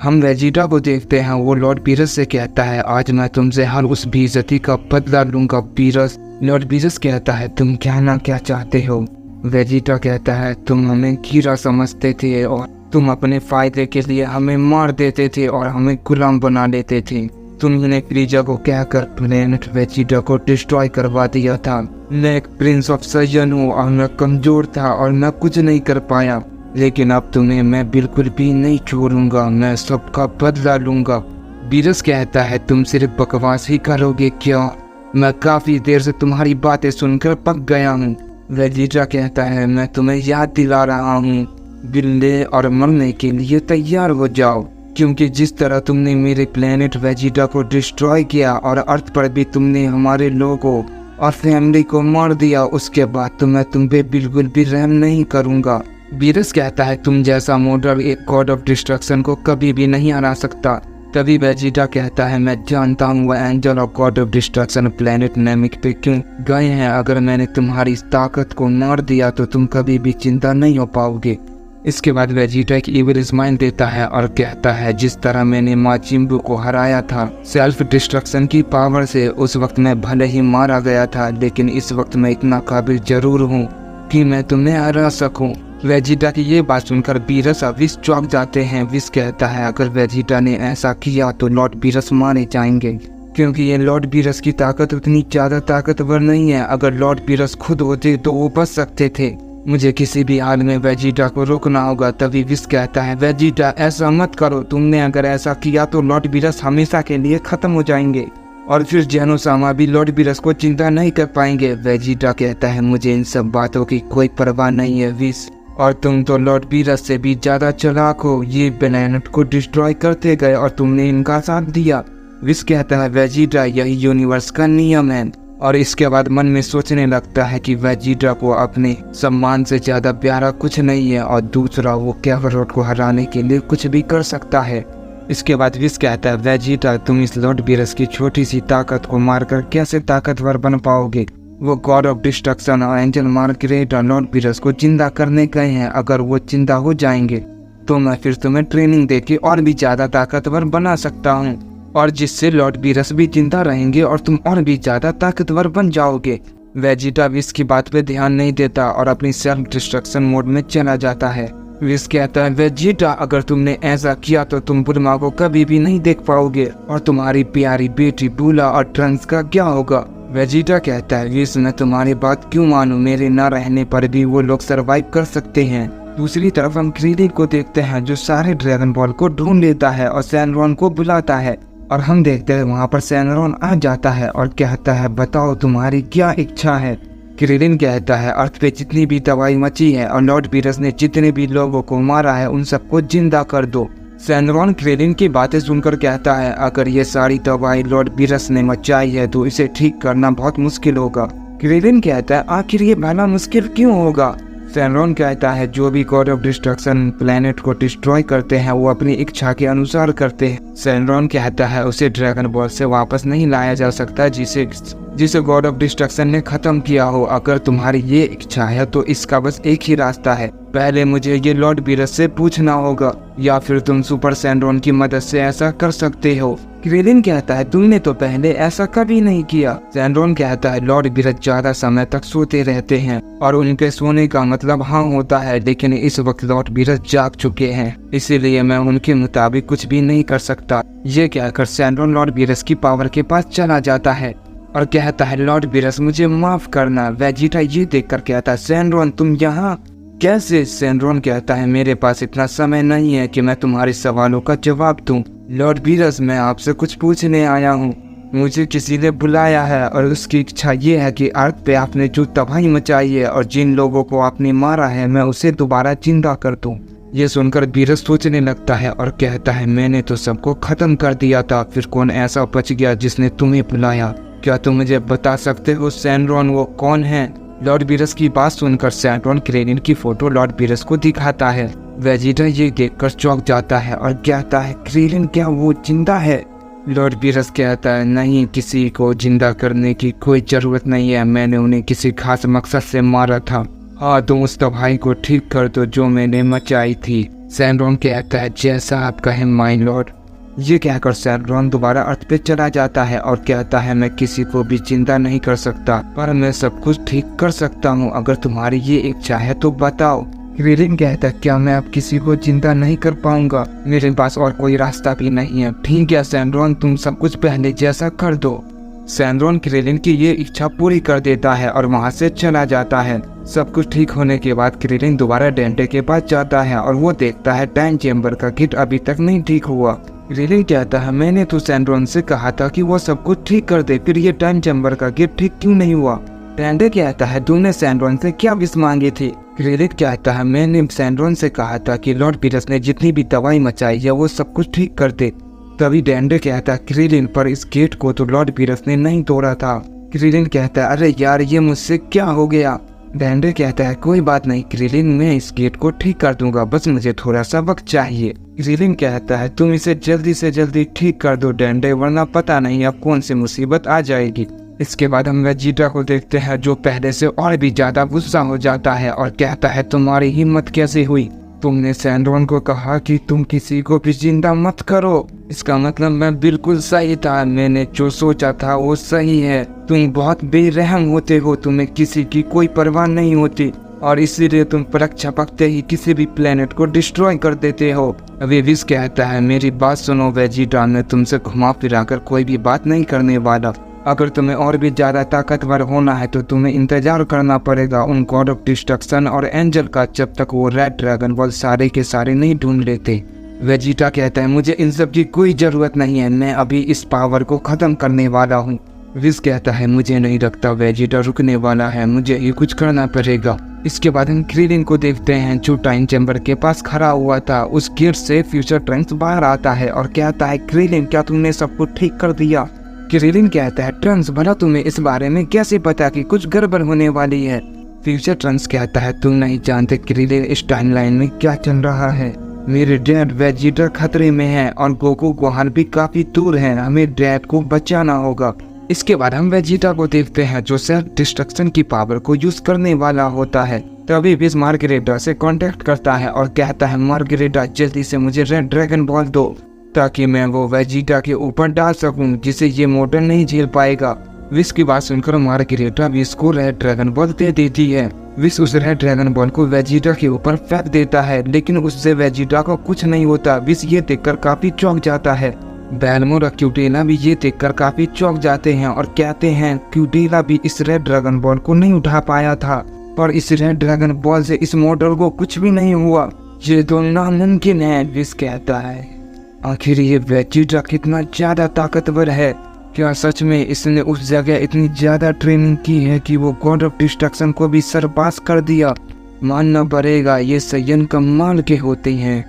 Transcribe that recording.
हम वेजिटा को देखते हैं, वो लॉर्ड बीरस से कहता है आज मैं तुमसे हर उस बेइज्जती का बदला लूंगा बीरस। लॉर्ड बीरस कहता है तुम कहना क्या चाहते हो। वेजिटा कहता है तुम हमें कीड़ा समझते थे और तुम अपने फायदे के लिए हमें मार देते थे और हमें गुलाम बना लेते थे। तुमने क्रीजा को कहकर प्लेनेट वेजिटा को डिस्ट्रॉय करवा दिया था। मैं एक प्रिंस ऑफ सजन हूँ और मैं कमजोर था और मैं कुछ नहीं कर पाया, लेकिन अब तुम्हें मैं बिल्कुल भी नहीं छोड़ूंगा, मैं सबका बदला लूंगा। बीरस कहता है तुम सिर्फ बकवास ही करोगे क्या? मैं काफी देर से तुम्हारी बातें सुनकर पक गया हूँ। वेजिटा कहता है मैं तुम्हें याद दिला रहा हूँ, गिरने और मरने के लिए तैयार हो जाओ, क्योंकि जिस तरह तुमने मेरे प्लेनेट वेजिटा को डिस्ट्रॉय किया और अर्थ पर भी तुमने हमारे लोगों और फैमिली को मार दिया, उसके बाद तो मैं तुम पे बिल्कुल भी रहम नहीं करूँगा। बीरस कहता है तुम जैसा मॉडल एक गॉड ऑफ डिस्ट्रक्शन को कभी भी नहीं हरा सकता। तभी वेजिटा कहता है मैं जानता हूँ वह angel of god of destruction planet नेमिक पे क्यों गए हैं। अगर मैंने तुम्हारी इस ताकत को मार दिया तो तुम कभी भी चिंता नहीं हो पाओगे। इसके बाद वेजिटा एक इविल स्माइल देता है और कहता है जिस तरह मैंने माचिम्बू को हराया था सेल्फ डिस्ट्रक्शन की पावर से, उस वक्त मैं भले ही मारा गया था, लेकिन इस वक्त मैं इतना काबिल जरूर हूँ कि मैं तुम्हें हरा सकूं। वेजिटा की ये बात सुनकर बीरस और विस चौंक जाते हैं। विस कहता है अगर वेजिटा ने ऐसा किया तो लॉर्ड बीरस मारे जाएंगे, क्योंकि ये लॉर्ड बीरस की ताकत उतनी ज्यादा ताकतवर नहीं है। अगर लॉर्ड बीरस खुद होते तो वो बच सकते थे। मुझे किसी भी हाल में वेजिटा को रोकना होगा। तभी विस कहता है वेजिटा ऐसा मत करो, तुमने अगर ऐसा किया तो लॉर्ड बीरस हमेशा के लिए खत्म हो जाएंगे और फिर जेनोसामा भी लॉर्ड बीरस को चिंता नहीं कर पाएंगे। वेजिटा कहता है मुझे इन सब बातों की कोई परवाह नहीं है विस, और तुम तो लॉर्ड बीरस से भी ज्यादा चालाक हो। ये प्लेनेट को डिस्ट्रॉय करते गए और तुमने इनका साथ दिया। विस कहता है वेजिटा यही यूनिवर्स का नियम है, और इसके बाद मन में सोचने लगता है कि वेजिटा को अपने सम्मान से ज्यादा प्यारा कुछ नहीं है, और दूसरा वो कैवरोट को हराने के लिए कुछ भी कर सकता है। इसके बाद विस कहता है वेजिटा तुम इस लॉर्ड बीरस की छोटी सी ताकत को मारकर कैसे ताकतवर बन पाओगे? वो गॉड ऑफ डिस्ट्रक्शन और एंजल मार्गरेट और लॉर्ड बीरस को जिंदा करने गए हैं। अगर वो जिंदा हो जाएंगे तो मैं फिर तुम्हें ट्रेनिंग देके और भी ज्यादा ताकतवर बना सकता हूँ, और जिससे लॉर्ड बीरस भी जिंदा रहेंगे और तुम और भी ज्यादा ताकतवर बन जाओगे। वेजिटा विस की बात पे ध्यान नहीं देता और अपनी सेल्फ डिस्ट्रक्शन मोड में चला जाता है। विस कहता है वेजिटा अगर तुमने ऐसा किया तो तुम बुलमा को कभी भी नहीं देख पाओगे, और तुम्हारी प्यारी बेटी बूला और ट्रंक्स का क्या होगा? वेजिटा कहता है विस मैं तुम्हारी बात क्यों मानूं, मेरे न रहने पर भी वो लोग सरवाइव कर सकते हैं। दूसरी तरफ हम क्रीलिन को देखते हैं जो सारे ड्रैगन बॉल को ढूंढ लेता है और सैनरॉन को बुलाता है, और हम देखते हैं वहाँ पर सैनरॉन आ जाता है और कहता है बताओ तुम्हारी क्या इच्छा है। क्रीलिन कहता है अर्थ पे जितनी भी तबाही मची है और लॉर्ड बीरस ने जितने भी लोगों को मारा है उन सबको जिंदा कर दो। सैनरॉन क्रीलिन की बातें सुनकर कहता है अगर ये सारी तबाही लॉर्ड बीरस ने मचाई है तो इसे ठीक करना बहुत मुश्किल होगा। क्रीलिन कहता है आखिर ये भला मुश्किल क्यों होगा? सैनरॉन कहता है जो भी गॉड ऑफ डिस्ट्रक्शन प्लेनेट को डिस्ट्रॉय करते हैं वो अपनी इच्छा के अनुसार करते हैं। सैनरॉन कहता है उसे ड्रैगन बॉल से वापस नहीं लाया जा सकता जिसे गॉड ऑफ डिस्ट्रक्शन ने खत्म किया हो। अगर तुम्हारी ये इच्छा है तो इसका बस एक ही रास्ता है, पहले मुझे ये लॉर्ड बीरस से पूछना होगा, या फिर तुम सुपर सैनरॉन की मदद से ऐसा कर सकते हो। क्रीलिन कहता है तुमने तो पहले ऐसा कभी नहीं किया। सैनरॉन कहता है लॉर्ड बीरस ज्यादा समय तक सोते रहते हैं और उनके सोने का मतलब हाँ होता है, लेकिन इस वक्त लॉर्ड बीरस जाग चुके हैं, इसीलिए मैं उनके मुताबिक कुछ भी नहीं कर सकता। ये कहकर सैनरॉन लॉर्ड बीरस की पावर के पास चला जाता है और कहता है लॉर्ड बीरस मुझे माफ करना। वेजिटा ये देखकर कहता है सैनरॉन तुम यहाँ कैसे? सैनरॉन कहता है मेरे पास इतना समय नहीं है कि मैं तुम्हारे सवालों का जवाब दूं। लॉर्ड बीरस मैं आपसे कुछ पूछने आया हूँ, मुझे किसी ने बुलाया है और उसकी इच्छा ये है कि अर्थ पे आपने जो तबाही मचाई है और जिन लोगों को आपने मारा है मैं उसे दोबारा जिंदा कर दूं। ये सुनकर बीरस सोचने लगता है और कहता है मैंने तो सबको खत्म कर दिया था, फिर कौन ऐसा बच गया जिसने तुम्हें बुलाया? क्या तुम मुझे बता सकते हो सैनरॉन वो कौन है? लॉर्ड बीरस की बात सुनकर सैनरॉन क्रेनिन की फोटो लॉर्ड बीरस को दिखाता है। वेजिटा ये देखकर चौंक जाता है और कहता है क्रेनिन क्या वो जिंदा है? लॉर्ड बीरस कहता है नहीं, किसी को जिंदा करने की कोई जरूरत नहीं है, मैंने उन्हें किसी खास मकसद से मारा था। हाँ तुम उस तबाही को ठीक कर दो जो मैंने मचाई थी। सैनरॉन कहता है जैसा आप कहें माय लॉर्ड। ये कहकर सैनरॉन दोबारा अर्थ पे चला जाता है और कहता है मैं किसी को भी जिंदा नहीं कर सकता, पर मैं सब कुछ ठीक कर सकता हूँ। अगर तुम्हारी ये इच्छा है तो बताओ। क्रिलिन कहता है क्या मैं अब किसी को जिंदा नहीं कर पाऊंगा? मेरे पास और कोई रास्ता भी नहीं है। ठीक है सैनरॉन, तुम सब कुछ पहले जैसा कर दो। सैनरॉन क्रिलिन की ये इच्छा पूरी कर देता है और वहाँ से चला जाता है। सब कुछ ठीक होने के बाद क्रिलिन दोबारा डेंटे के पास जाता है और वो देखता है टाइम चेम्बर का गेट अभी तक नहीं ठीक हुआ। क्रिलिन कहता है मैंने तो सैनरॉन से कहा था कि वो सब कुछ ठीक कर दे, फिर ये टाइम चेम्बर का गेट ठीक क्यों नहीं हुआ? डेंटे कहता है तुमने सैनरॉन से क्या विश मांगी थी? क्रिलिन कहता है मैंने सैनरॉन से कहा था कि लॉर्ड पीरस ने जितनी भी दवाई मचाई है वो सब कुछ ठीक कर दे। तभी डेंटे कहता है क्रिलिन पर इस गेट को तो लॉर्ड पीरस ने नहीं तोड़ा था। क्रिलिन कहता है अरे यार ये मुझसे क्या हो गया? डेंटे कहता है कोई बात नहीं क्रिलिन, मैं इस गेट को ठीक कर दूंगा, बस मुझे थोड़ा सा वक्त चाहिए। क्रिलिन कहता है तुम इसे जल्दी से जल्दी ठीक कर दो डेंटे, वरना पता नहीं अब कौन सी मुसीबत आ जाएगी। इसके बाद हम वेजिटा को देखते हैं जो पहले से और भी ज्यादा गुस्सा हो जाता है और कहता है तुम्हारी हिम्मत कैसे हुई? तुमने सैनरॉन को कहा कि तुम किसी को भी जिंदा मत करो। इसका मतलब मैं बिल्कुल सही था, मैंने जो सोचा था वो सही है। तुम बहुत बेरहम होते हो, तुम्हें किसी की कोई परवाह नहीं होती और इसीलिए तुम पलक झपकते ही किसी भी प्लेनेट को डिस्ट्रॉय कर देते हो। अभी विश कहता है मेरी बात सुनो वेजिटा, मैं तुमसे घुमा फिरा कर कोई भी बात नहीं करने वाला। अगर तुम्हें और भी ज्यादा ताकतवर होना है तो तुम्हें इंतजार करना पड़ेगा उन गॉड ऑफ डिस्ट्रक्शन और एंजल का, जब तक वो रेड ड्रैगन बॉल सारे के सारे नहीं ढूंढ लेते। वेजिटा कहता है मुझे इन सब की कोई जरूरत नहीं है, मैं अभी इस पावर को खत्म करने वाला हूँ। विश कहता है मुझे नहीं लगता वेजिटा रुकने वाला है, मुझे ये कुछ करना पड़ेगा। इसके बाद हम क्रिलिन को देखते हैं जो टाइम चैम्बर के पास खड़ा हुआ था। उस गेट से फ्यूचर ट्रंक्स बाहर आता है और कहता है क्रिलिन क्या तुमने सब कुछ ठीक कर दिया? क्रिलिन कहता है ट्रंक्स भला तुम्हें इस बारे में कैसे पता कि कुछ गड़बड़ होने वाली है? फ्यूचर ट्रंक्स कहता है तुम नहीं जानते क्रिलिन इस टाइमलाइन में क्या चल रहा है। मेरे डैड वेजिटा खतरे में है और गोकू गोहान भी काफी दूर है, हमें डैड को बचाना होगा। इसके बाद हम वेजिटा को देखते हैं जो सेल्फ डिस्ट्रक्शन की पावर को यूज करने वाला होता है। तभी विश मार्गरेटा से कांटेक्ट करता है और कहता है मार्गरेटा जल्दी से मुझे रेड ड्रैगन बॉल दो ताकि मैं वो वेजिटा के ऊपर डाल सकूं जिसे ये मॉडल नहीं झेल पाएगा। विश की बात सुनकर मार्गरेटा विश को रेड ड्रैगन बॉल दे देती है। विश उस रेड ड्रैगन बॉल को वेजिटा के ऊपर फेंक देता है लेकिन उससे वेजिटा को कुछ नहीं होता। विश ये देखकर काफी चौंक जाता है। बेलमोर और क्यूटेला भी ये देखकर काफी चौंक जाते हैं और कहते हैं क्यूटेला भी इस रेड ड्रैगन बॉल को नहीं उठा पाया था, पर इस रेड ड्रैगन बॉल से इस मॉडल को कुछ भी नहीं हुआ। ये तो नामुमकिन है। विश कहता है आखिर ये वेजिटा कितना ज्यादा ताकतवर है? क्या सच में इसने उस जगह इतनी ज्यादा ट्रेनिंग की है कि वो गॉड ऑफ डिस्ट्रक्शन को भी सरपास कर दिया? मानना पड़ेगा ये सयन कमाल के होते हैं।